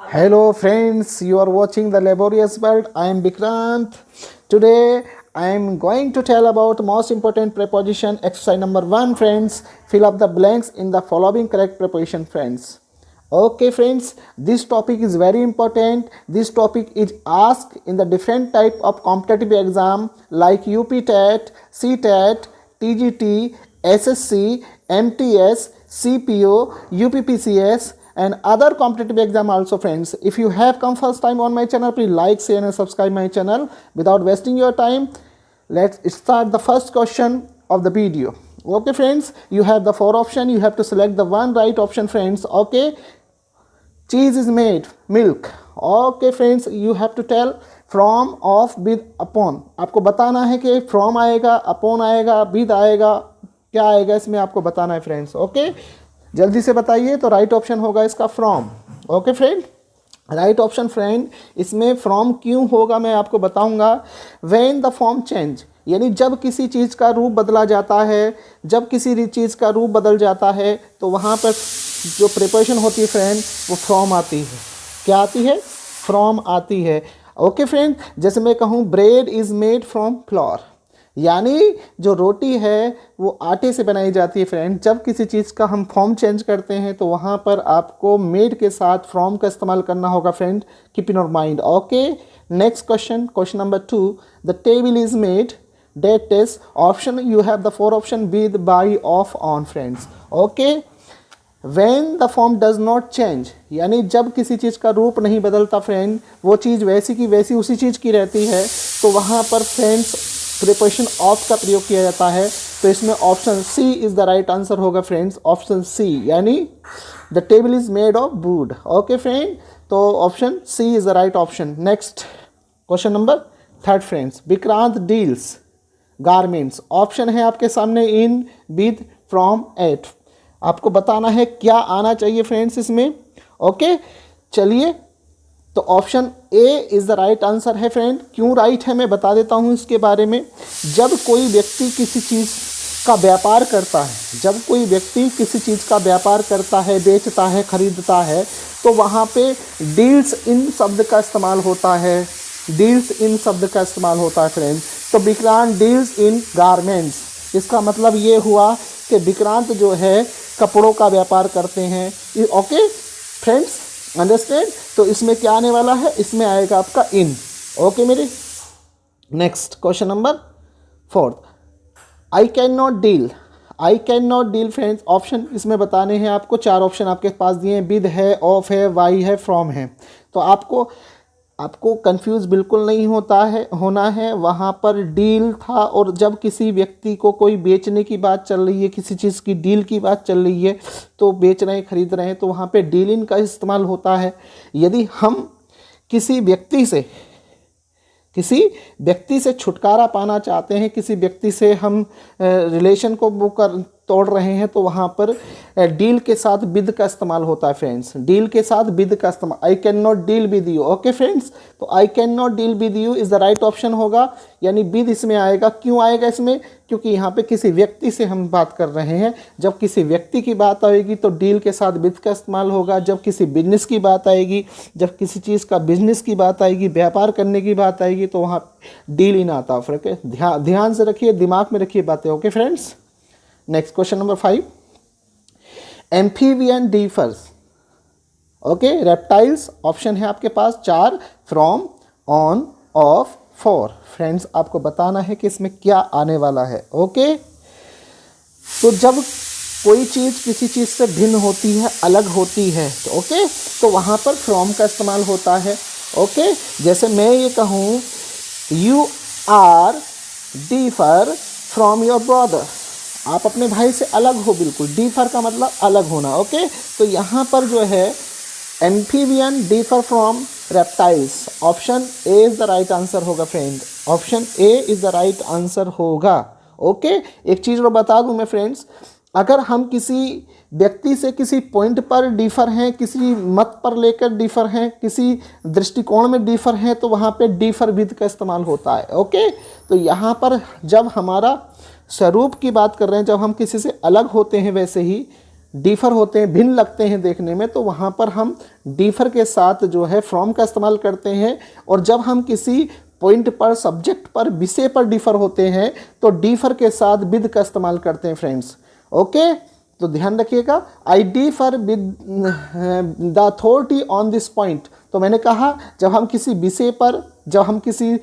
Hello friends, you are watching the Laborious World. I am Vikrant. Today I am going to tell about most important preposition exercise number 1 friends. Fill up the blanks in the following correct preposition friends. Okay friends, this topic is very important. This topic is asked in the different type of competitive exam like UP TET, CTET, TGT, SSC, MTS, CPO, UPPCS and other competitive exam also friends. If you have come first time on my channel, please like, share and subscribe my channel. Without wasting your time, let's start the first question of the video. Okay friends, you have the 4 option. You have to select the one right option friends. Okay, cheese is made, milk. Okay friends, you have to tell from, of, with, upon. आपको बताना है कि from आएगा, upon आएगा, with आएगा, क्या आएगा इसमें आपको बताना है फ्रेंड्स. ओके, जल्दी से बताइए. तो राइट ऑप्शन होगा इसका from. Okay friend, right option friend. इसमें फ्रॉम क्यों होगा मैं आपको बताऊंगा. व्हेन द फॉर्म चेंज, यानी जब किसी चीज़ का रूप बदला जाता है, जब किसी चीज़ का रूप बदल जाता है तो वहाँ पर जो प्रिपरेशन होती है फ्रेंड वो फ्रॉम आती है. क्या आती है? फ्रॉम आती है. ओके फ्रेंड, जैसे मैं कहूँ bread is made from floor, यानी जो रोटी है वो आटे से बनाई जाती है फ्रेंड. जब किसी चीज़ का हम फॉर्म चेंज करते हैं तो वहाँ पर आपको मेड के साथ फ्रॉम का इस्तेमाल करना होगा friend. Keep in your mind. Okay, next question, question number 2. The table is made, that is option. You have the 4 option with, by, of, on friends. Okay, when the form does not change, यानी जब किसी चीज़ का रूप नहीं बदलता friend, वो चीज़ वैसी की वैसी उसी चीज़ की रहती है, तो वहाँ पर फ्रेंड्स प्रिपोजिशन ऑफ का प्रयोग किया जाता है. तो इसमें option C is the right answer होगा फ्रेंड्स. ऑप्शन सी, यानी the table is made of wood. Okay friend, तो option C is the right option. Next question number 3 friends. Vikrant deals garments. Option है आपके सामने इन, विद, फ्रॉम, एट. आपको बताना है क्या आना चाहिए फ्रेंड्स इसमें. ओके, चलिए, तो option A is the right answer है फ्रेंड. क्यों राइट है मैं बता देता हूँ इसके बारे में. जब कोई व्यक्ति किसी चीज़ का व्यापार करता है, जब कोई व्यक्ति किसी चीज़ का व्यापार करता है, बेचता है, खरीदता है, तो वहाँ पे डील्स इन शब्द का इस्तेमाल होता है. डील्स इन शब्द का इस्तेमाल होता है फ्रेंड. तो विक्रांत डील्स इन गारमेंट्स, इसका मतलब ये हुआ कि विक्रांत जो है कपड़ों का व्यापार करते हैं. Okay friends, understand. तो इसमें क्या आने वाला है, इसमें आएगा आपका इन. ओके मेरे. Next question number 4. I can not deal. I can not deal friends, option इसमें बताने हैं आपको. 4 ऑप्शन आपके पास दिए हैं. विद है, ऑफ है, वाई है, फ्रॉम है. तो आपको कंफ्यूज बिल्कुल नहीं होना है. वहाँ पर डील था, और जब किसी व्यक्ति को कोई बेचने की बात चल रही है, किसी चीज़ की डील की बात चल रही है, तो बेच रहे हैं, खरीद रहे हैं, तो वहाँ पे डील इन का इस्तेमाल होता है. यदि हम किसी व्यक्ति से छुटकारा पाना चाहते हैं, किसी व्यक्ति से हम रिलेशन को तोड़ रहे हैं, तो वहाँ पर डील के साथ विद का इस्तेमाल होता है फ्रेंड्स. डील के साथ विद का इस्तेमाल. I can not deal with you. Okay friends, तो I can not deal with you is the right option होगा, यानी विद इसमें आएगा. क्यों आएगा इसमें? क्योंकि यहाँ पे किसी व्यक्ति से हम बात कर रहे हैं. जब किसी व्यक्ति की बात आएगी तो डील के साथ विद का इस्तेमाल होगा. जब किसी बिजनेस की बात आएगी, जब किसी चीज़ का बिजनेस की बात आएगी, व्यापार करने की बात आएगी, तो वहाँ डील इन आता है. ध्यान से रखिए, दिमाग में रखिए बातें. Okay friends. Next question number 5. Amphibian differs. Okay, reptiles. Option है आपके पास 4. From, on, of, for. Friends, आपको बताना है कि इसमें क्या आने वाला है. ओके, तो जब कोई चीज़ किसी चीज़ से भिन्न होती है, अलग होती है, तो ओके, तो वहाँ पर फ्रॉम का इस्तेमाल होता है. ओके, जैसे मैं ये कहूँ you are differ from your brother, आप अपने भाई से अलग हो बिल्कुल. डिफर का मतलब अलग होना. ओके, तो यहाँ पर जो है amphibian differ from reptiles. Option A is the right answer होगा friend. Option A is the right answer होगा. ओके, एक चीज़ और बता दूं मैं फ्रेंड्स, अगर हम किसी व्यक्ति से किसी पॉइंट पर डिफर हैं, किसी मत पर लेकर डिफर हैं, किसी दृष्टिकोण में डिफर हैं, तो वहाँ पे डिफर विद का इस्तेमाल होता है. ओके, तो यहाँ पर जब हमारा स्वरूप की बात कर रहे हैं, जब हम किसी से अलग होते हैं, वैसे ही डिफर होते हैं, भिन्न लगते हैं देखने में, तो वहाँ पर हम डिफर के साथ जो है फ्रॉम का इस्तेमाल करते हैं। और जब हम किसी पॉइंट पर, सब्जेक्ट पर, विषय पर डिफर होते हैं तो डिफर के साथ विद का इस्तेमाल करते हैं फ्रेंड्स। ओके, तो ध्यान रखिएगा। आई differ with the authority on this point. तो मैंने कहा जब हम किसी विषय पर, जब हम किसी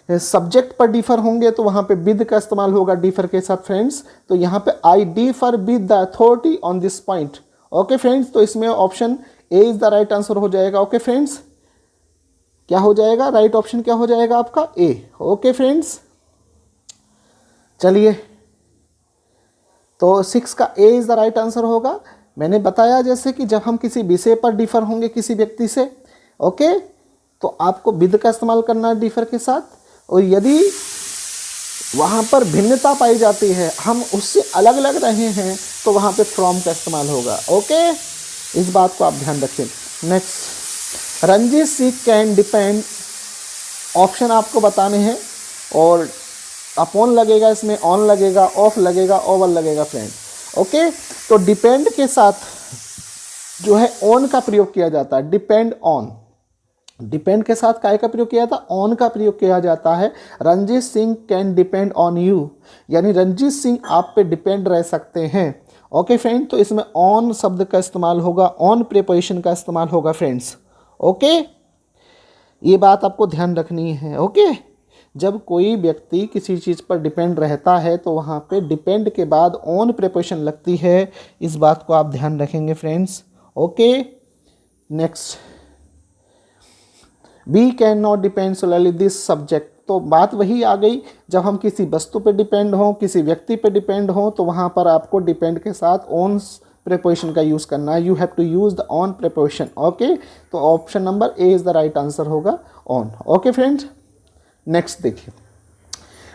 सब्जेक्ट पर डिफर होंगे तो वहाँ पे विद का इस्तेमाल होगा डिफर के साथ फ्रेंड्स। तो यहाँ पे आई differ with the authority on this point. Okay friends, तो इसमें option A is the right answer हो जाएगा। ओके फ्रेंड्स, क्या हो जाएगा? राइट ऑप्शन क्या हो जाएगा आपका? ए। ओके फ्रेंड्स, चलिए, तो 6 का ए इज द राइट आंसर होगा। मैंने बताया जैसे कि जब हम किसी विषय पर डिफर होंगे किसी व्यक्ति से, ओके, तो आपको विद का इस्तेमाल करना है डिफर के साथ। और यदि वहाँ पर भिन्नता पाई जाती है, हम उससे अलग अलग रहे हैं, तो वहाँ पे फ्रॉम का इस्तेमाल होगा। ओके, इस बात को आप ध्यान रखें। Next, Ranjit Singh can depend, option आपको बताने हैं और अपॉन लगेगा, इसमें ऑन लगेगा, ऑफ लगेगा, ओवर लगेगा फ्रेंड। ओके, तो डिपेंड के साथ जो है ऑन का प्रयोग किया जाता है, डिपेंड ऑन। डिपेंड के साथ काय का प्रयोग किया था? ऑन का प्रयोग किया जाता है। Ranjit Singh can depend on you, यानी रंजीत सिंह आप पे डिपेंड रह सकते हैं। ओके फ्रेंड, तो इसमें ऑन शब्द का इस्तेमाल होगा, ऑन प्रीपोजिशन का इस्तेमाल होगा फ्रेंड्स। ओके, ये बात आपको ध्यान रखनी है। ओके, जब कोई व्यक्ति किसी चीज़ पर डिपेंड रहता है तो वहाँ पे डिपेंड के बाद ऑन प्रीपोजिशन लगती है, इस बात को आप ध्यान रखेंगे friends. Okay, next, we can not depend solely this subject. तो बात वही आ गई, जब हम किसी वस्तु पे डिपेंड हों, किसी व्यक्ति पे डिपेंड हों, तो वहाँ पर आपको डिपेंड के साथ ऑन प्रीपोजिशन का यूज़ करना है। You have to use the on preposition. Okay, तो option number A is the right answer होगा, ऑन। ओके फ्रेंड्स, नेक्स्ट देखिए,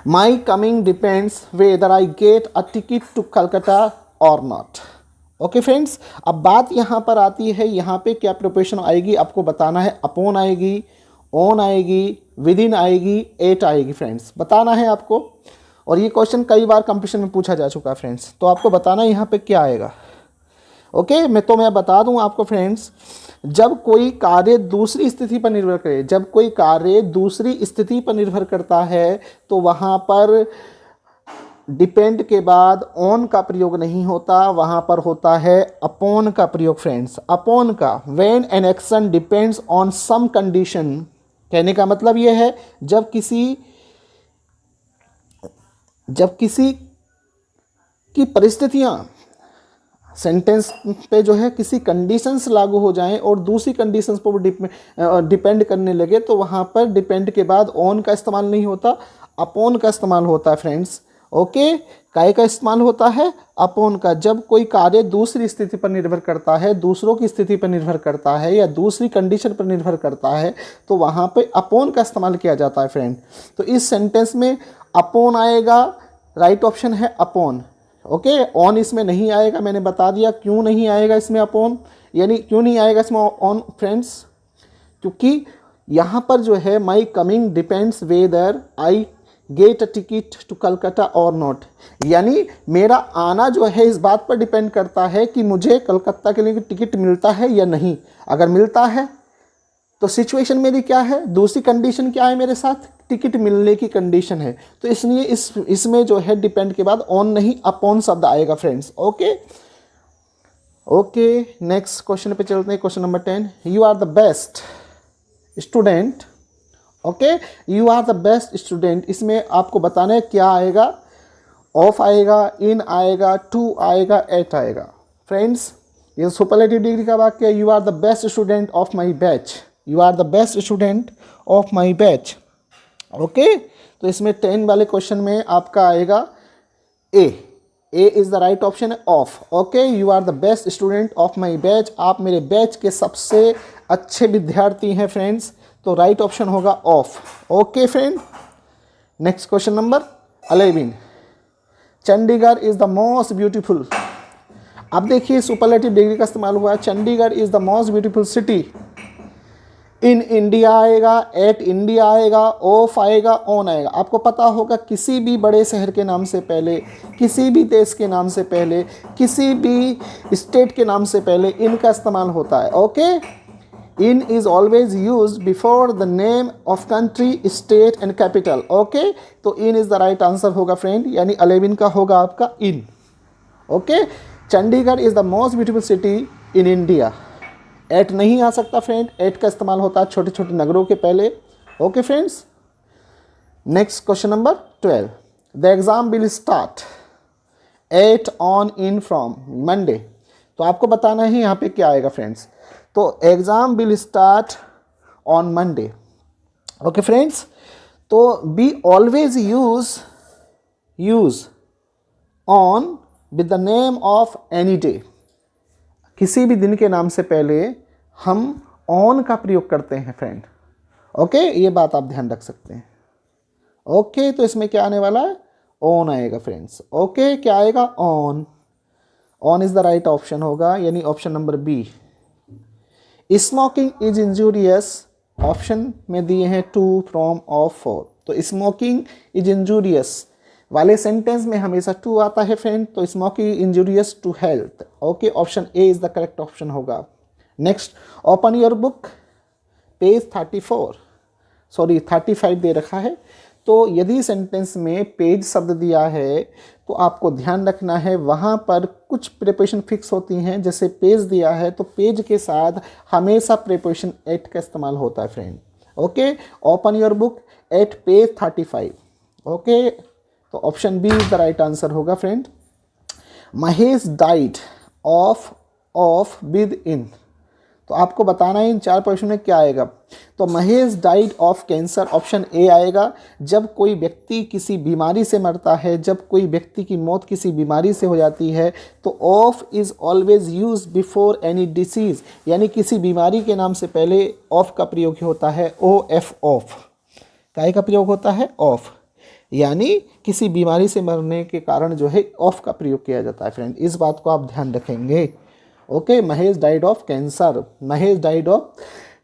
my coming depends whether I get a ticket to Calcutta or not. Okay friends, अब बात यहाँ पर आती है, यहाँ पे क्या प्रिपोजिशन आएगी आपको बताना है। अपॉन आएगी, ऑन आएगी, विद इन आएगी, एट आएगी फ्रेंड्स, बताना है आपको। और ये क्वेश्चन कई बार कंपटीशन में पूछा जा चुका है फ्रेंड्स, तो आपको बताना है यहाँ पे क्या आएगा। ओके, मैं बता दूँ आपको फ्रेंड्स, जब कोई कार्य दूसरी स्थिति पर निर्भर करे, जब कोई कार्य दूसरी स्थिति पर निर्भर करता है तो वहाँ पर डिपेंड के बाद ऑन का प्रयोग नहीं होता, वहाँ पर होता है अपॉन का प्रयोग फ्रेंड्स। अपॉन का, when an action depends on some condition, कहने का मतलब ये है जब किसी की परिस्थितियाँ सेंटेंस पे जो है किसी कंडीशंस लागू हो जाएं और दूसरी कंडीशंस पर डिपेंड करने लगे, तो वहाँ पर डिपेंड के बाद ऑन का इस्तेमाल नहीं होता, अपॉन का इस्तेमाल होता है फ्रेंड्स। ओके, काय का इस्तेमाल होता है? अपॉन का। जब कोई कार्य दूसरी स्थिति पर निर्भर करता है, दूसरों की स्थिति पर निर्भर करता है या दूसरी कंडीशन पर निर्भर करता है, तो वहाँ पे अपॉन का इस्तेमाल किया जाता है फ्रेंड। तो इस सेंटेंस में अपॉन आएगा, राइट ऑप्शन है अपॉन। ओके, ऑन इसमें नहीं आएगा, मैंने बता दिया क्यों नहीं आएगा इसमें अपॉन, यानी क्यों नहीं आएगा इसमें ऑन फ्रेंड्स, क्योंकि यहाँ पर जो है my coming depends whether I get a ticket to Calcutta or not, यानी मेरा आना जो है इस बात पर डिपेंड करता है कि मुझे कलकत्ता के लिए टिकट मिलता है या नहीं। अगर मिलता है तो सिचुएशन मेरी क्या है, दूसरी कंडीशन क्या है मेरे साथ, टिकट मिलने की कंडीशन है, तो इसलिए इसमें जो है डिपेंड के बाद ऑन नहीं अपॉन शब्द आएगा friends. Okay okay, next question पे चलते हैं। Question number 10, you are the best student. Okay, you are the best student, इसमें आपको बताना है क्या आएगा, ऑफ आएगा, इन आएगा, टू आएगा, एट आएगा फ्रेंड्स। ये सुपरलेटिव डिग्री का वाक्य है, you are the best student of my batch, you are the best student of my batch. Okay, तो इसमें 10 वाले क्वेश्चन में आपका आएगा A is the right option है, of. Okay, you are the best student of my batch, आप मेरे batch के सबसे अच्छे विद्यार्थी हैं फ्रेंड्स, तो राइट ऑप्शन होगा of. Okay friend, next question number 11, Chandigarh is the most beautiful. अब देखिए सुपरलेटिव डिग्री का इस्तेमाल हुआ है, Chandigarh is the most beautiful city in India आएगा, एट इंडिया आएगा, ऑफ आएगा, ऑन आएगा। आपको पता होगा किसी भी बड़े शहर के नाम से पहले, किसी भी देश के नाम से पहले, किसी भी स्टेट के नाम से पहले इन का इस्तेमाल होता है। Okay, in is always use before the name of country, state and capital. Okay, तो in is the right answer होगा फ्रेंड, यानी 11 का होगा आपका in. Okay, Chandigarh is the most beautiful city in India. At नहीं आ सकता फ्रेंड, एट का इस्तेमाल होता है छोटे छोटे नगरों के पहले। Okay friends, next question number 12। The exam will start at on in from Monday. तो आपको बताना है यहाँ पे क्या आएगा फ्रेंड्स। तो exam will start on Monday. Okay friends, तो be always use on with the name of any day. किसी भी दिन के नाम से पहले हम ऑन का प्रयोग करते हैं फ्रेंड। ओके, ये बात आप ध्यान रख सकते हैं। ओके, तो इसमें क्या आने वाला है, ऑन आएगा फ्रेंड्स। ओके, क्या आएगा, on. On is the right option होगा, यानी option number B. Smoking is injurious, option में दिए हैं 2, फ्रॉम, ऑफ, फॉर। तो स्मोकिंग इज इंजूरियस वाले सेंटेंस में हमेशा 2 आता है फ्रेंड, तो smoking injurious to health. Okay, option A is the correct option होगा। Next, open your book, page 35 दे रखा है। तो यदि सेंटेंस में पेज शब्द दिया है तो आपको ध्यान रखना है वहाँ पर कुछ प्रिपोजिशन फिक्स होती हैं। जैसे पेज दिया है तो पेज के साथ हमेशा प्रिपोजिशन एट का इस्तेमाल होता है friend. Okay, open your book at page 35। Okay, तो option B is the right answer होगा friend. Mahesh died of with in. तो आपको बताना है इन 4 प्रश्न में क्या आएगा। तो Mahesh died of cancer, option A आएगा। जब कोई व्यक्ति किसी बीमारी से मरता है, जब कोई व्यक्ति की मौत किसी बीमारी से हो जाती है, तो of is always use before any disease, यानी किसी बीमारी के नाम से पहले ऑफ का प्रयोग होता है। O F, of. काय का प्रयोग होता है, ऑफ, यानी किसी बीमारी से मरने के कारण जो है ऑफ का प्रयोग किया जाता है फ्रेंड। इस बात को आप ध्यान रखेंगे। Okay, Mahesh died of cancer, Mahesh died of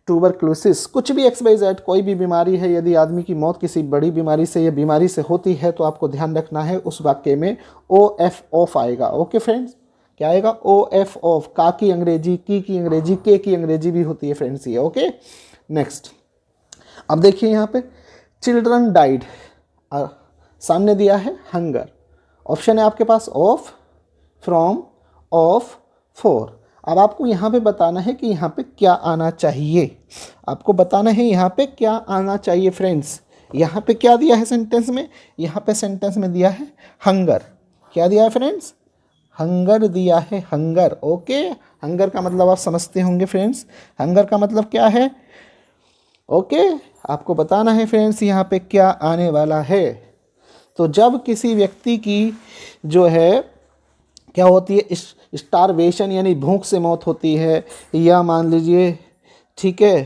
tuberculosis, कुछ भी XYZ कोई भी बीमारी है, यदि आदमी की मौत किसी बड़ी बीमारी से या बीमारी से होती है तो आपको ध्यान रखना है उस वाक्य में OF, ऑफ आएगा। ओके फ्रेंड्स, क्या आएगा, OF, ऑफ। का की अंग्रेजी, की अंग्रेजी, के की अंग्रेजी भी होती है फ्रेंड्स ये। ओके, नेक्स्ट, अब देखिए यहाँ पे चिल्ड्रन डाइड, सामने दिया है हंगर। ऑप्शन है आपके पास ऑफ, फ्रॉम, ऑफ, फॉर। अब आपको यहाँ पे बताना है कि यहाँ पे क्या आना चाहिए। आपको बताना है यहाँ पे क्या आना चाहिए फ्रेंड्स। यहाँ पे क्या दिया है सेंटेंस में, यहाँ पे सेंटेंस में दिया है हंगर। क्या दिया है फ्रेंड्स, हंगर दिया है, हंगर। ओके, हंगर का मतलब आप समझते होंगे फ्रेंड्स। हंगर का मतलब क्या है। ओके, आपको बताना है फ्रेंड्स यहाँ पे क्या आने वाला है। तो जब किसी व्यक्ति की जो है क्या होती है, स्टारवेशन यानी भूख से मौत होती है, या मान लीजिए ठीक है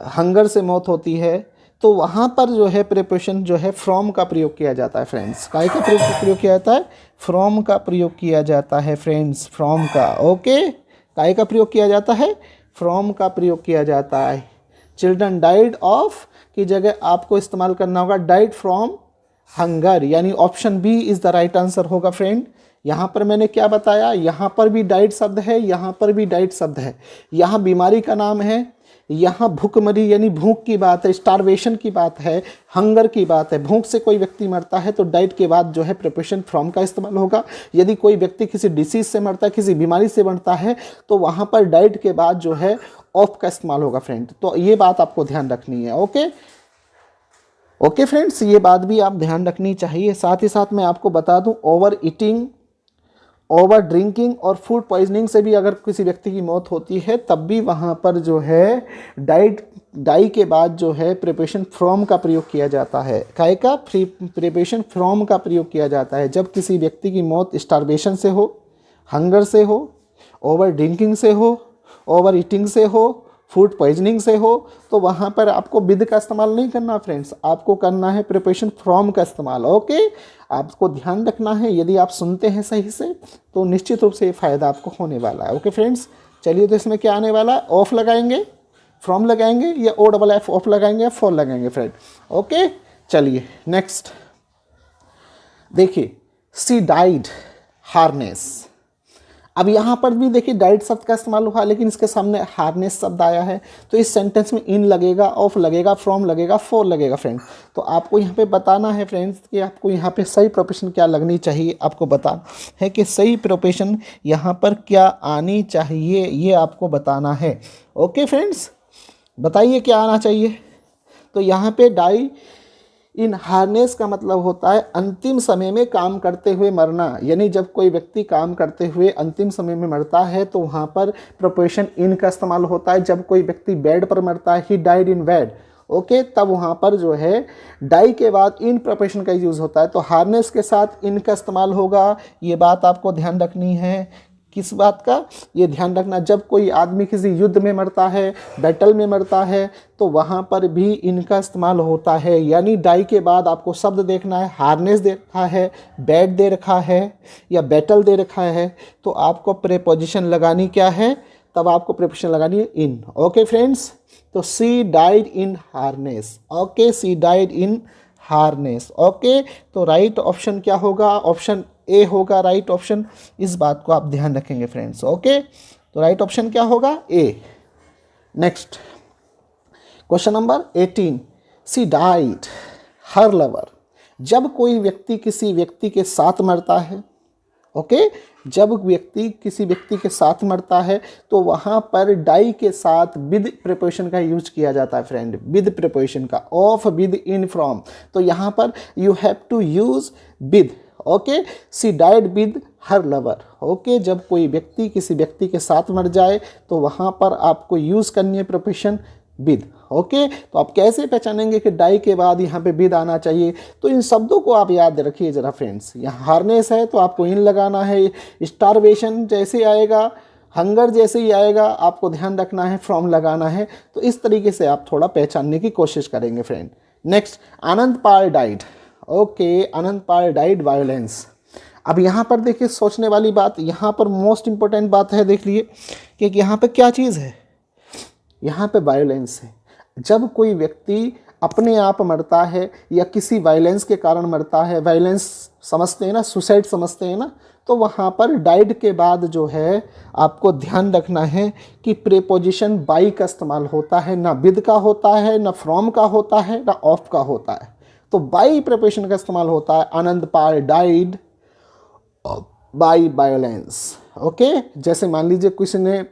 हंगर से मौत होती है, तो वहाँ पर जो है प्रिपोजिशन जो है फ्रॉम का प्रयोग किया जाता है फ्रेंड्स। काय का प्रयोग किया जाता है, फ्रॉम का प्रयोग किया जाता है फ्रेंड्स, फ्रॉम का। ओके, काय का प्रयोग किया जाता है, फ्रॉम का प्रयोग किया जाता है। चिल्ड्रन डाइड ऑफ की जगह आपको इस्तेमाल करना होगा डाइड फ्रॉम हंगर, यानी option B is the right answer होगा फ्रेंड। यहाँ पर मैंने क्या बताया, यहाँ पर भी डाइट शब्द है, यहाँ पर भी डाइट शब्द है। यहाँ बीमारी का नाम है, यहाँ भूखमरी यानी भूख की बात है, स्टारवेशन की बात है, हंगर की बात है। भूख से कोई व्यक्ति मरता है तो डाइट के बाद जो है प्रिपोजिशन फ्रॉम का इस्तेमाल होगा। यदि कोई व्यक्ति किसी डिसीज से मरता है, किसी बीमारी से मरता है, तो वहाँ पर डाइट के बाद जो है ऑफ का इस्तेमाल होगा फ्रेंड। तो ये बात आपको ध्यान रखनी है। ओके ओके फ्रेंड्स, ये बात भी आप ध्यान रखनी चाहिए। साथ ही साथ मैं आपको बता दूं, ओवर ईटिंग, ओवर ड्रिंकिंग और फूड पॉइजनिंग से भी अगर किसी व्यक्ति की मौत होती है तब भी वहाँ पर जो है डाई के बाद जो है प्रिपोजिशन फ्रॉम का प्रयोग किया जाता है। काय का प्रिपोजिशन फ्रॉम का प्रयोग किया जाता है जब किसी व्यक्ति की मौत स्टारवेशन से हो, हंगर से हो, ओवर ड्रिंकिंग से हो, ओवर ईटिंग से हो, फूड पॉइजनिंग से हो, तो वहाँ पर आपको विद का इस्तेमाल नहीं करना फ्रेंड्स, आपको करना है प्रिपोजिशन फ्रॉम का इस्तेमाल। ओके, आपको ध्यान रखना है। यदि आप सुनते हैं सही से तो निश्चित रूप से ये फ़ायदा आपको होने वाला है। ओके फ्रेंड्स, चलिए तो इसमें क्या आने वाला है, ऑफ लगाएंगे। फ्रॉम लगाएंगे या ओ डबल एफ ऑफ लगाएंगे या फॉर लगाएंगे फ्रेंड। ओके, चलिए नेक्स्ट देखिए, सी डाइड हार्नेस। अब यहाँ पर भी देखिए डाइड शब्द का इस्तेमाल हुआ, लेकिन इसके सामने हार्नेस शब्द आया है, तो इस सेंटेंस में इन लगेगा, ऑफ लगेगा, फ्रॉम लगेगा, फॉर लगेगा फ्रेंड। तो आपको यहाँ पे बताना है फ्रेंड्स कि आपको यहाँ पे सही प्रोपोजिशन क्या लगनी चाहिए, आपको बताना है कि सही प्रोपोजिशन यहाँ पर क्या आनी चाहिए, ये आपको बताना है। ओके फ्रेंड्स, बताइए क्या आना चाहिए। तो यहाँ पे डाई इन हार्नेस का मतलब होता है अंतिम समय में काम करते हुए मरना, यानी जब कोई व्यक्ति काम करते हुए अंतिम समय में मरता है तो वहाँ पर प्रोपोजिशन इन का इस्तेमाल होता है। जब कोई व्यक्ति बेड पर मरता है, he died in bed, okay, तब वहाँ पर जो है डाई के बाद इन प्रोपोजिशन का यूज़ होता है। तो हार्नेस के साथ इन का इस्तेमाल होगा, ये बात आपको ध्यान रखनी है। किस बात का, ये ध्यान रखना, जब कोई आदमी किसी युद्ध में मरता है, बैटल में मरता है, तो वहाँ पर भी इनका इस्तेमाल होता है। यानी डाई के बाद आपको शब्द देखना है, हार्नेस दे रखा है, बैट दे रखा है या बैटल दे रखा है, तो आपको प्रेपोजिशन लगानी क्या है, तब आपको प्रेपोजिशन लगानी है इन। ओके फ्रेंड्स, तो she died in harness. Okay, C died in harness. Okay, तो राइट ऑप्शन क्या होगा, ऑप्शन ए होगा राइट ऑप्शन। इस बात को आप ध्यान रखेंगे फ्रेंड्स। ओके, तो राइट ऑप्शन क्या होगा, A. Next question number 18, she died her lover. जब कोई व्यक्ति किसी व्यक्ति के साथ मरता है, ओके, जब व्यक्ति किसी व्यक्ति के साथ मरता है तो वहाँ पर डाई के साथ विद प्रीपोजिशन का यूज किया जाता है फ्रेंड, विद प्रीपोजिशन का, ऑफ, विद, इन, फ्रॉम। तो यहाँ पर you have to use with. Okay, C died with her lover. Okay, जब कोई व्यक्ति किसी व्यक्ति के साथ मर जाए तो वहाँ पर आपको यूज़ करनी है प्रीपोजिशन विद। ओके, तो आप कैसे पहचानेंगे कि डाई के बाद यहाँ पे विद आना चाहिए, तो इन शब्दों को आप याद रखिए जरा फ्रेंड्स। यहाँ हार्नेस है तो आपको इन लगाना है, स्टारवेशन जैसे आएगा, हंगर जैसे ही आएगा आपको ध्यान रखना है, फ्रॉम लगाना है। तो इस तरीके से आप थोड़ा पहचानने की कोशिश करेंगे फ्रेंड। नेक्स्ट, आनंद पाल डाइड। ओके, आनंद पाल डाइड वायलेंस। अब यहाँ पर देखिए सोचने वाली बात, यहाँ पर मोस्ट इंपॉर्टेंट बात है, देख लिए कि यहाँ पे क्या चीज़ है, यहाँ पे वायलेंस है। जब कोई व्यक्ति अपने आप मरता है या किसी वायलेंस के कारण मरता है, वायलेंस समझते हैं ना, सुसाइड समझते हैं ना, तो वहाँ पर डाइड के बाद जो है आपको ध्यान रखना है कि प्रीपोजिशन बाई का इस्तेमाल होता है, ना विद का होता है, ना फ्रॉम का होता है, ना ऑफ का होता है। तो बाई प्रीपोजिशन का इस्तेमाल होता है। आनंद Pal died by violence. Okay, जैसे मान लीजिए किसी ने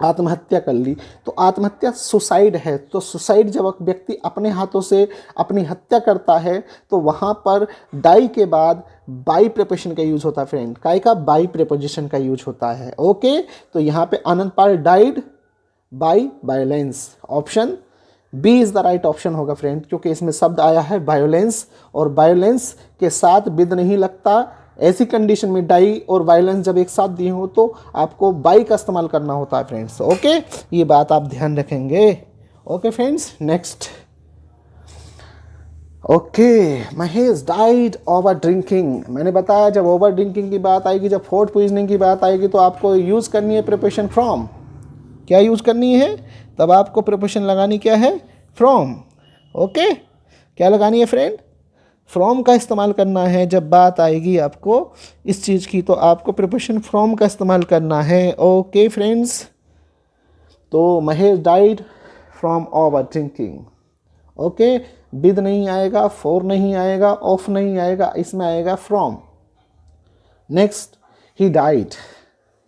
आत्महत्या कर ली, तो आत्महत्या सुसाइड है। तो सुसाइड जब व्यक्ति अपने हाथों से अपनी हत्या करता है तो वहाँ पर डाई के बाद बाई प्रीपोजिशन का यूज होता है फ्रेंड, काय का, बाई प्रीपोजिशन का यूज होता है। ओके, तो यहाँ पे Anand Pal died by violence, option B is the right option होगा फ्रेंड, क्योंकि इसमें शब्द आया है वायोलेंस और वायोलेंस के साथ विद नहीं लगता। ऐसी कंडीशन में डाई और वायलेंस जब एक साथ दिए हो तो आपको बाई का इस्तेमाल करना होता है फ्रेंड्स। ओके, ये बात आप ध्यान रखेंगे। Okay friends, next. Okay, Mahesh died over drinking. मैंने बताया जब ओवर ड्रिंकिंग की बात आएगी, जब फूड पॉइजनिंग की बात आएगी, तो आपको यूज़ करनी है प्रीपोजिशन फ्रॉम। क्या यूज़ करनी है, तब आपको प्रीपोजिशन लगानी क्या है, फ्रॉम। ओके, क्या लगानी है फ्रेंड, फ्रॉम का इस्तेमाल करना है। जब बात आएगी आपको इस चीज़ की तो आपको प्रीपोजिशन फ्रॉम का इस्तेमाल करना है। ओके फ्रेंड्स, तो Mahesh died from over drinking. Okay, with नहीं आएगा, फॉर नहीं आएगा, ऑफ नहीं आएगा, इसमें आएगा फ्रॉम। Next, he died.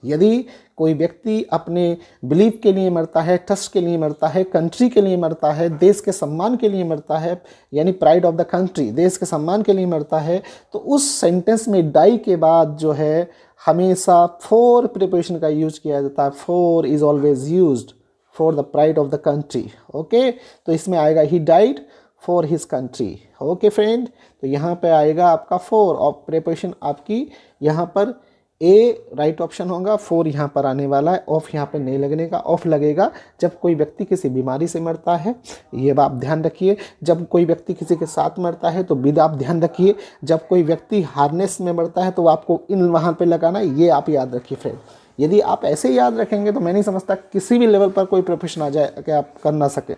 यदि कोई व्यक्ति अपने बिलीफ के लिए मरता है, ट्रस्ट के लिए मरता है, कंट्री के लिए मरता है, देश के सम्मान के लिए मरता है, यानी प्राइड ऑफ द कंट्री, देश के सम्मान के लिए मरता है, तो उस सेंटेंस में डाई के बाद जो है हमेशा फॉर प्रीपोजिशन का यूज किया जाता है। For is always used for the pride of the country. Okay, तो इसमें आएगा he died for his country. Okay friend, तो यहाँ पे आएगा आपका फॉर, और प्रीपोजिशन आपकी यहाँ पर ए राइट ऑप्शन होगा। फॉर यहाँ पर आने वाला है, ऑफ यहाँ पे नहीं लगने का। ऑफ लगेगा जब कोई व्यक्ति किसी बीमारी से मरता है, ये आप ध्यान रखिए। जब कोई व्यक्ति किसी के साथ मरता है तो विद आप ध्यान रखिए। जब कोई व्यक्ति हार्नेस में मरता है तो आपको इन वहाँ पे लगाना है, ये आप याद रखिए फ्रेंड, यदि आप ऐसे ही याद रखेंगे तो मैं नहीं समझता किसी भी लेवल पर कोई प्रोफेशन आ जाए कि आप कर ना सकें।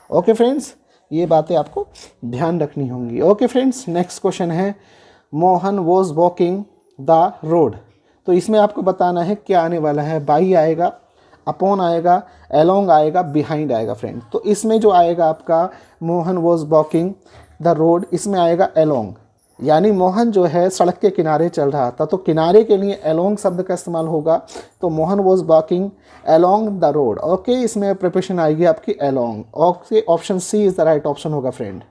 ओके फ्रेंड्स, ये बातें आपको ध्यान रखनी होंगी। ओके फ्रेंड्स, नेक्स्ट क्वेश्चन है Mohan was walking the road. तो इसमें आपको बताना है क्या आने वाला है। बाई आएगा, अपॉन आएगा, अलोंग आएगा, बिहाइंड आएगा फ्रेंड। तो इसमें जो आएगा आपका Mohan was walking the road, इसमें आएगा अलोंग, यानी मोहन जो है सड़क के किनारे चल रहा था, तो किनारे के लिए अलोंग शब्द का इस्तेमाल होगा। तो Mohan was walking along the road. Okay, इसमें प्रिपरेशन आएगी आपकी along. Okay, option C is the right option होगा friend.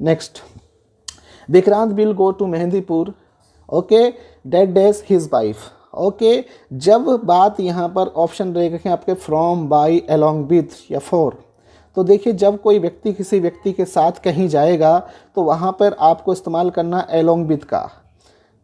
Next, Vikrant will go to Mehandipur okay date days his wife. Okay, जब बात यहाँ पर ऑप्शन रहेगा आपके फ्रॉम, बाई, अलोंग विथ या फॉर। तो देखिए, जब कोई व्यक्ति किसी व्यक्ति के साथ कहीं जाएगा तो वहाँ पर आपको इस्तेमाल करना अलोंग विद का,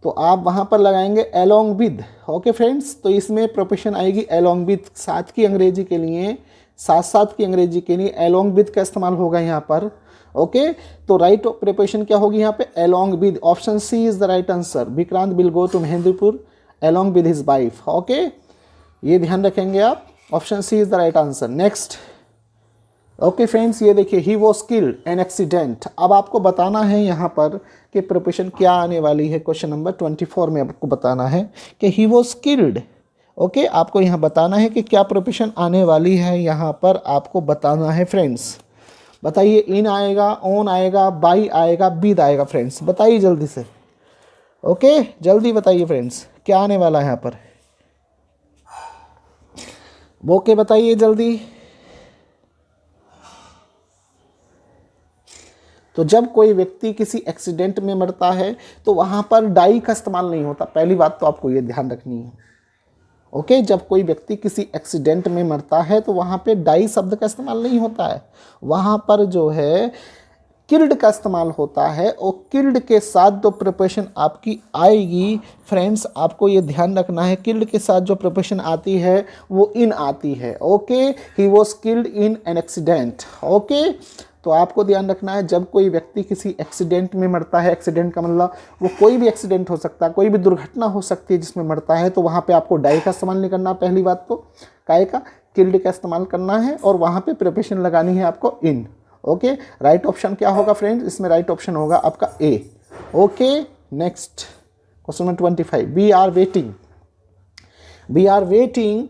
तो आप वहाँ पर लगाएंगे अलोंग विद। ओके फ्रेंड्स, तो इसमें प्रोपोजिशन आएगी अलोंग विद। साथ की अंग्रेजी के लिए, साथ साथ की अंग्रेजी के लिए अलोंग विद का इस्तेमाल होगा यहाँ पर। ओके, तो राइट प्रिपरेशन क्या होगी यहाँ पे along with. Option C is the right answer. Vikrant will go to Mehandipur along with his wife. Okay, ये ध्यान रखेंगे आप, option C is the right answer. Next, okay friends, ये देखिए he was killed an accident. अब आपको बताना है यहाँ पर कि प्रिपरेशन क्या आने वाली है। क्वेश्चन नंबर 24 में आपको बताना है कि ही वॉज किल्ड। ओके, आपको यहाँ बताना है कि क्या प्रिपरेशन आने वाली है, यहाँ पर आपको बताना है फ्रेंड्स। बताइए, इन आएगा, ऑन आएगा, बाई आएगा, विद आएगा फ्रेंड्स। बताइए जल्दी से। ओके, जल्दी बताइए फ्रेंड्स, क्या आने वाला है यहाँ पर। ओके, बताइए जल्दी। तो जब कोई व्यक्ति किसी एक्सीडेंट में मरता है तो वहाँ पर डाई का इस्तेमाल नहीं होता। पहली बात तो आपको ये ध्यान रखनी है। ओके, जब कोई व्यक्ति किसी एक्सीडेंट में मरता है तो वहाँ पे डाई शब्द का इस्तेमाल नहीं होता है, वहाँ पर जो है किल्ड का इस्तेमाल होता है। और किल्ड के साथ जो प्रिपरेशन आपकी आएगी फ्रेंड्स, आपको ये ध्यान रखना है, किल्ड के साथ जो प्रिपरेशन आती है वो इन आती है। Okay, he was killed in an accident. Okay, तो आपको ध्यान रखना है, जब कोई व्यक्ति किसी एक्सीडेंट में मरता है, एक्सीडेंट का मतलब वो कोई भी एक्सीडेंट हो सकता है, कोई भी दुर्घटना हो सकती है जिसमें मरता है, तो वहाँ पे आपको डाई का इस्तेमाल नहीं करना। पहली बात तो काय का, किल्ड का इस्तेमाल करना है और वहाँ पे प्रिपरेशन लगानी है आपको इन। ओके, राइट ऑप्शन क्या होगा फ्रेंड्स, इसमें राइट ऑप्शन होगा आपका A. Okay, next question number 25, we are waiting. We are waiting.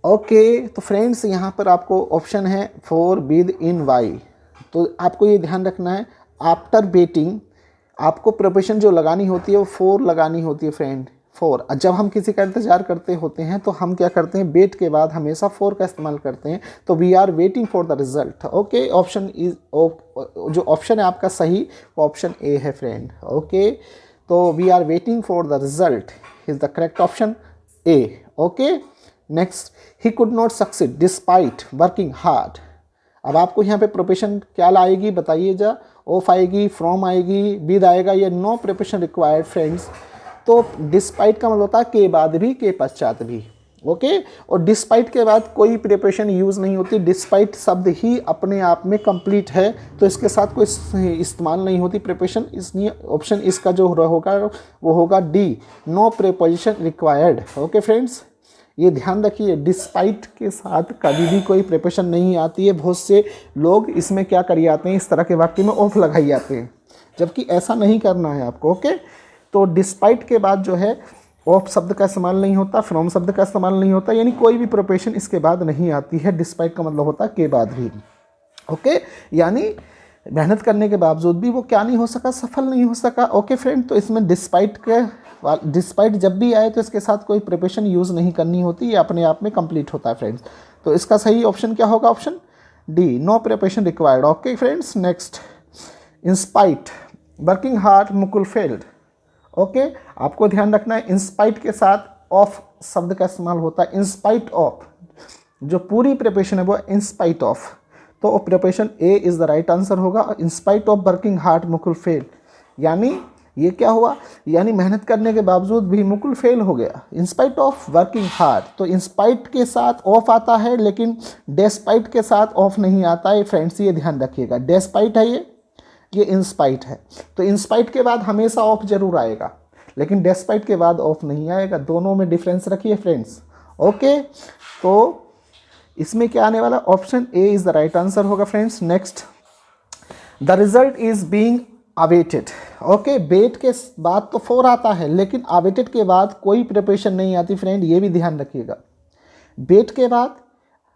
Okay, तो फ्रेंड्स यहाँ पर आपको ऑप्शन है फॉर, विद, इन, वाई। तो आपको ये ध्यान रखना है, आफ्टर वेटिंग आपको प्रिपरेशन जो लगानी होती है वो फॉर लगानी होती है फ्रेंड, फॉर। जब हम किसी का इंतजार करते होते हैं तो हम क्या करते हैं, वेट के बाद हमेशा फॉर का इस्तेमाल करते हैं। तो we are waiting for the result. Okay, option is, जो ऑप्शन है आपका सही वो ऑप्शन ए है फ्रेंड। ओके, तो we are waiting for the result is the correct option A. Okay, next, he could not succeed despite working hard. अब आपको यहाँ पे प्रिपरेशन क्या लाएगी बताइए जा, ऑफ आएगी, फ्रॉम आएगी, विद आएगा, ये नो प्रिपरेशन रिक्वायर्ड फ्रेंड्स। तो डिस्पाइट का मतलब होता है के बाद भी, के पश्चात भी। ओके, और डिस्पाइट के बाद कोई प्रिपरेशन यूज़ नहीं होती। डिस्पाइट शब्द ही अपने आप में कंप्लीट है, तो इसके साथ कोई इस्तेमाल नहीं होती प्रिपरेशन। इसलिए ऑप्शन इसका जो होगा वो होगा D, no preposition required. Okay friends, ये ध्यान रखिए, डिस्पाइट के साथ कभी भी कोई प्रिपरेशन नहीं आती है। बहुत से लोग इसमें क्या कर जाते हैं, इस तरह के वाक्य में ऑफ लगाई जाते हैं, जबकि ऐसा नहीं करना है आपको। ओके, तो डिस्पाइट के बाद जो है ऑफ शब्द का इस्तेमाल नहीं होता, फ्रॉम शब्द का इस्तेमाल नहीं होता, यानी कोई भी प्रिपरेशन इसके बाद नहीं आती है। डिस्पाइट का मतलब होता है के बाद भी। ओके, यानी मेहनत करने के बावजूद भी वो क्या नहीं हो सका, सफल नहीं हो सका। ओके फ्रेंड, तो इसमें डिस्पाइट जब भी आए तो इसके साथ कोई प्रिपरेशन यूज़ नहीं करनी होती, ये अपने आप में कंप्लीट होता है फ्रेंड्स। तो इसका सही ऑप्शन क्या होगा, option D, no preparation required. Okay friends, next, inspite working hard Mukul failed. Okay, आपको ध्यान रखना है, इंस्पाइट के साथ ऑफ शब्द का इस्तेमाल होता है। इंस्पाइट ऑफ, जो पूरी प्रिपरेशन है वो इंस्पाइट ऑफ, तो preparation A is the right answer होगा। In spite of working hard Mukul fail, यानी ये क्या हुआ, यानी मेहनत करने के बावजूद भी मुकुल फेल हो गया। इंस्पाइट ऑफ वर्किंग हार्ड, तो इंस्पाइट के साथ ऑफ आता है लेकिन डेस्पाइट के साथ ऑफ नहीं आता है फ्रेंड्स, ये ध्यान रखिएगा। डेस्पाइट है ये इंस्पाइट है, तो इंस्पाइट के बाद हमेशा ऑफ जरूर आएगा लेकिन डेस्पाइट के बाद ऑफ नहीं आएगा। दोनों में डिफरेंस रखिए फ्रेंड्स। ओके, तो इसमें क्या आने वाला, option A is the right answer होगा friends. Next, the result is being awaited. Okay, wait के बाद तो 4 आता है, लेकिन अवेटेड के बाद कोई प्रिपरेशन नहीं आती फ्रेंड, ये भी ध्यान रखिएगा। वेट के बाद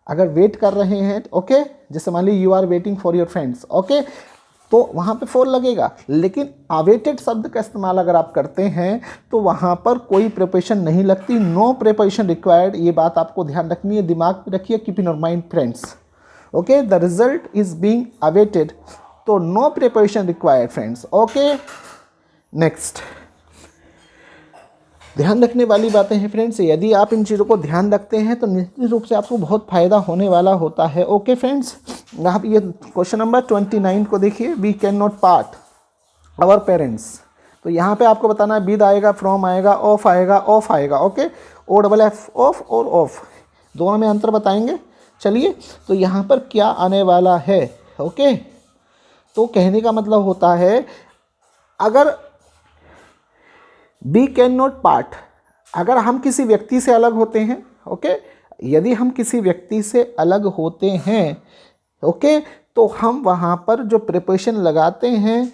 अगर वेट कर रहे हैं, ओके, जैसे मान ली you are waiting for your friends, okay, तो वहाँ पे 4 लगेगा, लेकिन अवेटेड शब्द का इस्तेमाल अगर आप करते हैं तो वहाँ पर कोई प्रिपरेशन नहीं लगती, नो प्रिपरेशन रिक्वायर्ड। ये बात आपको ध्यान रखनी है, दिमाग में रखिए, keep in your mind friends. Okay, the result is being awaited, तो no preparation required friends. Okay, next, ध्यान रखने वाली बातें हैं फ्रेंड्स, यदि आप इन चीज़ों को ध्यान रखते हैं तो निश्चित रूप से आपको बहुत फ़ायदा होने वाला होता है। ओके फ्रेंड्स, आप ये क्वेश्चन नंबर 29 को देखिए, we can not part our parents. तो यहाँ पे आपको बताना है विद आएगा, फ्रॉम आएगा, ऑफ आएगा, ऑफ आएगा। Okay, O double F, off और ऑफ, दोनों में अंतर बताएंगे। चलिए, तो यहाँ पर क्या आने वाला है। ओके, तो कहने का मतलब होता है, अगर वी कैन नॉट पार्ट, अगर हम किसी व्यक्ति से अलग होते हैं, ओके, यदि हम किसी व्यक्ति से अलग होते हैं, ओके, तो हम वहाँ पर जो प्रिपरेशन लगाते हैं,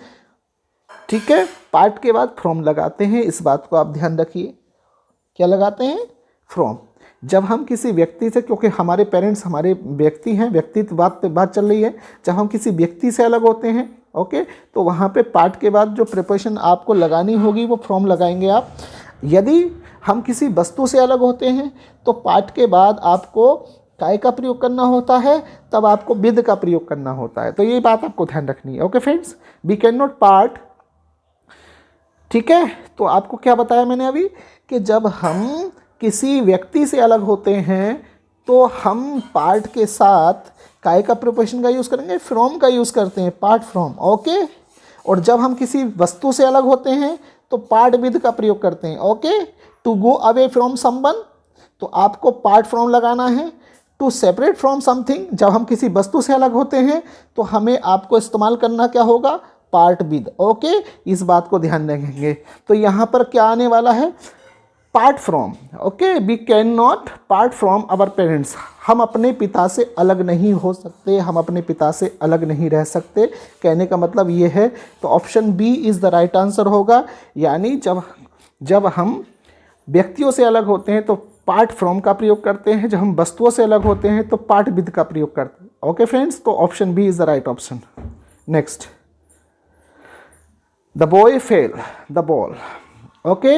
ठीक है, पार्ट के बाद फ्रॉम लगाते हैं, इस बात को आप ध्यान रखिए। क्या लगाते हैं? फ्रॉम। जब हम किसी व्यक्ति से, क्योंकि हमारे पेरेंट्स हमारे व्यक्ति हैं, व्यक्तित्व बात चल रही है, जब हम किसी व्यक्ति से अलग होते हैं, ओके, तो वहाँ पे पार्ट के बाद जो प्रिपरेशन आपको लगानी होगी वो फ्रॉम लगाएंगे आप। यदि हम किसी वस्तु से अलग होते हैं तो पार्ट के बाद आपको काय का प्रयोग करना होता है, तब आपको विद का प्रयोग करना होता है। तो ये बात आपको ध्यान रखनी है। Okay friends, we can not part, ठीक है। तो आपको क्या बताया मैंने अभी, कि जब हम किसी व्यक्ति से अलग होते हैं तो हम पार्ट के साथ काय का प्रिपोजिशन का यूज़ करेंगे, फ्रॉम का यूज़ करते हैं, पार्ट फ्रॉम। ओके, और जब हम किसी वस्तु से अलग होते हैं तो पार्ट विद का प्रयोग करते हैं। Okay, to go away from someone, तो आपको पार्ट फ्रॉम लगाना है। टू सेपरेट फ्रॉम समथिंग, जब हम किसी वस्तु से अलग होते हैं तो हमें आपको इस्तेमाल करना क्या होगा, पार्ट विद। ओके, इस बात को ध्यान रखेंगे। तो यहाँ पर क्या आने वाला है, part from. Okay, we can not part from our parents, हम अपने पिता से अलग नहीं हो सकते, हम अपने पिता से अलग नहीं रह सकते, कहने का मतलब ये है। तो option B is the right answer होगा, यानी जब हम व्यक्तियों से अलग होते हैं तो पार्ट फ्रॉम का प्रयोग करते हैं, जब हम वस्तुओं से अलग होते हैं तो पार्ट विद का प्रयोग करते हैं। ओके फ्रेंड्स, तो option B is the right option. Next, the boy fell the ball. Okay,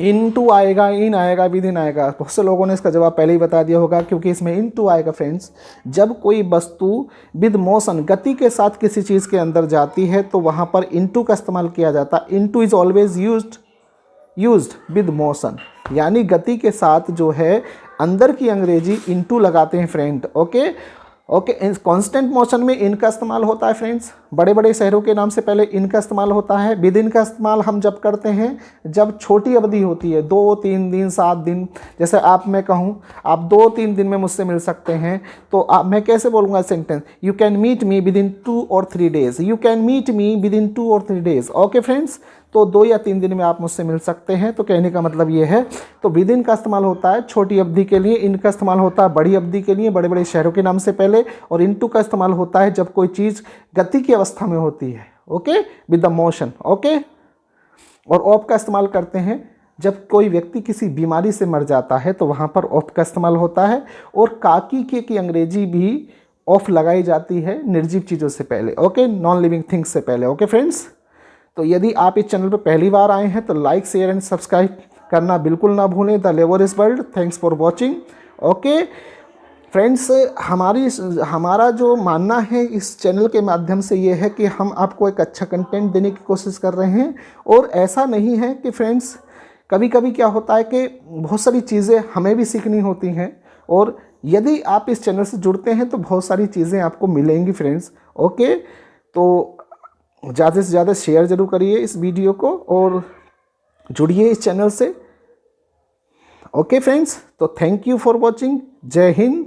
into आएगा, इन आएगा, विद इन आएगा। बहुत से लोगों ने इसका जवाब पहले ही बता दिया होगा, क्योंकि इसमें इन टू आएगा फ्रेंड्स। जब कोई वस्तु विद मोशन, गति के साथ किसी चीज़ के अंदर जाती है तो वहाँ पर इन टू का इस्तेमाल किया जाता है। Into is always used with motion, यानी गति के साथ जो है अंदर की अंग्रेजी इन टू लगाते हैं फ्रेंड। ओके, कांस्टेंट मोशन में इनका इस्तेमाल होता है फ्रेंड्स। बड़े बड़े शहरों के नाम से पहले इनका इस्तेमाल होता है। विद इन का इस्तेमाल हम जब करते हैं जब छोटी अवधि होती है, 2-3 दिन 7 दिन। जैसे मैं कहूँ आप 2-3 दिन में मुझसे मिल सकते हैं, तो मैं कैसे बोलूँगा sentence, you can meet me within 2 or 3 days, you can meet me within 2 or 3 days। Okay friends, तो 2 या 3 दिन में आप मुझसे मिल सकते हैं। तो कहने का मतलब ये है, तो विद इन का इस्तेमाल होता है छोटी अवधि के लिए, इनका इस्तेमाल होता है बड़ी अवधि के लिए, बड़े बड़े शहरों के नाम से पहले, और इनटू का इस्तेमाल होता है जब कोई चीज़ गति की अवस्था में होती है। Okay, with the motion. Okay, और ऑफ का इस्तेमाल करते हैं जब कोई व्यक्ति किसी बीमारी से मर जाता है तो वहाँ पर ऑफ का इस्तेमाल होता है। और काकी के की अंग्रेजी भी ऑफ लगाई जाती है निर्जीव चीज़ों से पहले। ओके, नॉन लिविंग थिंग्स से पहले। ओके फ्रेंड्स, तो यदि आप इस चैनल पर पहली बार आए हैं तो लाइक, शेयर एंड सब्सक्राइब करना बिल्कुल ना भूलें। The laborious world, thanks for watching. Okay friends, हमारा जो मानना है इस चैनल के माध्यम से ये है कि हम आपको एक अच्छा कंटेंट देने की कोशिश कर रहे हैं। और ऐसा नहीं है कि फ्रेंड्स, कभी कभी क्या होता है कि बहुत सारी चीज़ें हमें भी सीखनी होती हैं, और यदि आप इस चैनल से जुड़ते हैं तो बहुत सारी चीज़ें आपको मिलेंगी फ्रेंड्स। ओके, तो ज़्यादा से ज़्यादा शेयर ज़रूर करिए इस वीडियो को और जुड़िए इस चैनल से। ओके फ्रेंड्स, तो थैंक यू फॉर वॉचिंग। जय हिंद,